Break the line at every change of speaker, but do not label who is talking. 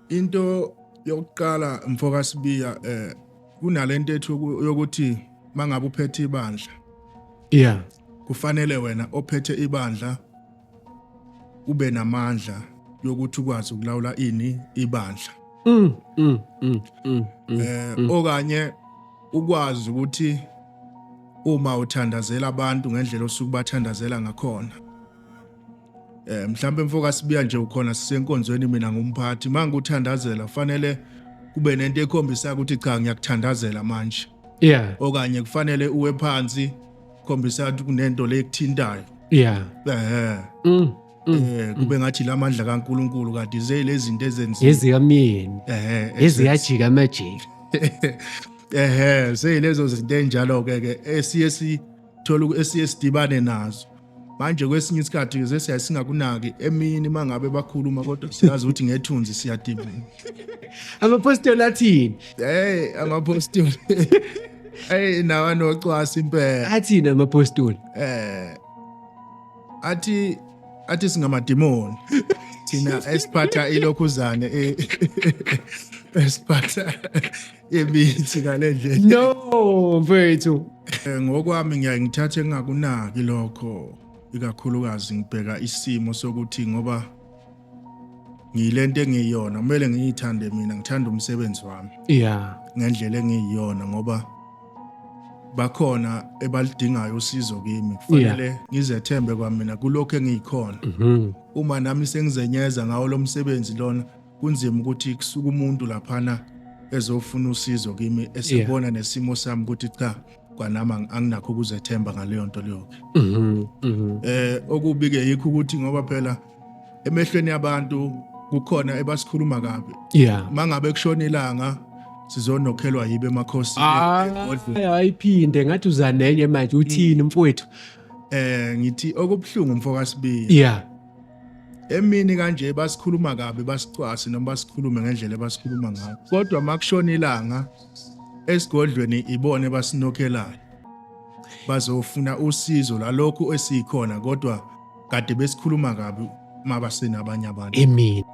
Into yokuqala mfocus biya kunalento ethu yokuthi mangabe uphethe ibandla
Yeah.
kufanele wena ophethe ibandla ube namandla yokuthi ukwazi ukulawula ibandla. Okanye ukwazi ukuthi uma uthandazela abantu ngendlela osuke bathandazela ngakhona. Mhlambe mfocus biya nje ukhona sisenkonzweni mina ngumphathi manguthandazela kufanele kube nento ekhombisa ukuthi cha ngiyakuthandazela manje.
Yeah.
Okanye kufanele uwe phansi khombisa ukuthi kunento lekuthintayo.
Yeah.
Kube ngathi lamandla kaNkuluNkulu kanti lezi zinto ezenziwa
Ezikamyeni. Eziyajika amajiki.
Seyilezo zinto enjalo ke esiye sithola esiye sidibane nazo. Manje kwesinye isikhathi ke siyasingakunaki emini mangabe bakhuluma kodwa siyazi ukuthi ngethunzi siyadibana.
Amapostoli athini?
Amapostoli. Nawa nocwasa impela.
Athini amapostoli?
Athi singamadimoni. Thina esiphatha ilokhuzane esiphatha imithi ngalendlela.
No, mfethu.
Ngokwami ngiyaye ngithathe engakunaki lokho. Ikakhulukazi ngibheka isimo sokuthi ngoba ngilento engiyona kumele ngiyithande mina ngithanda umsebenzi wami.
Yeah.
Ngendlela engiyona ngoba bakhona ebalidingayo usizo kimi kufanele ngizethembe kwamina kulokho engiyikhona. Uma nami sengizenyeza ngawo lo msebenzi lona kunzima ukuthi kusuka umuntu laphana ezofuna usizo kimi esibona nesimo sami ukuthi cha kwanami anginakho ukuzethemba ngaleyo nto leyo. Okubike yikho ukuthi ngoba phela emehlweni yabantu kukhona ebasikhuluma kabi.
Yeah.
Mangabe kushona ilanga sizonokhelwa yibe emakhosini.
Ayiphinde ngathi uzanenye manje uthini mfowethu?
Ngithi okubhlungu mfocus biya.
Yeah.
Emini kanje basikhuluma kabi basicwase noma basikhulume ngendlela basikhuluma ngayo. Kodwa makushona ilanga esigodlweni ibone basinokhelayo. Bazofuna usizo lalokho esikhona kodwa kade besikhuluma kabi mabasena abanye abantu.
Amen.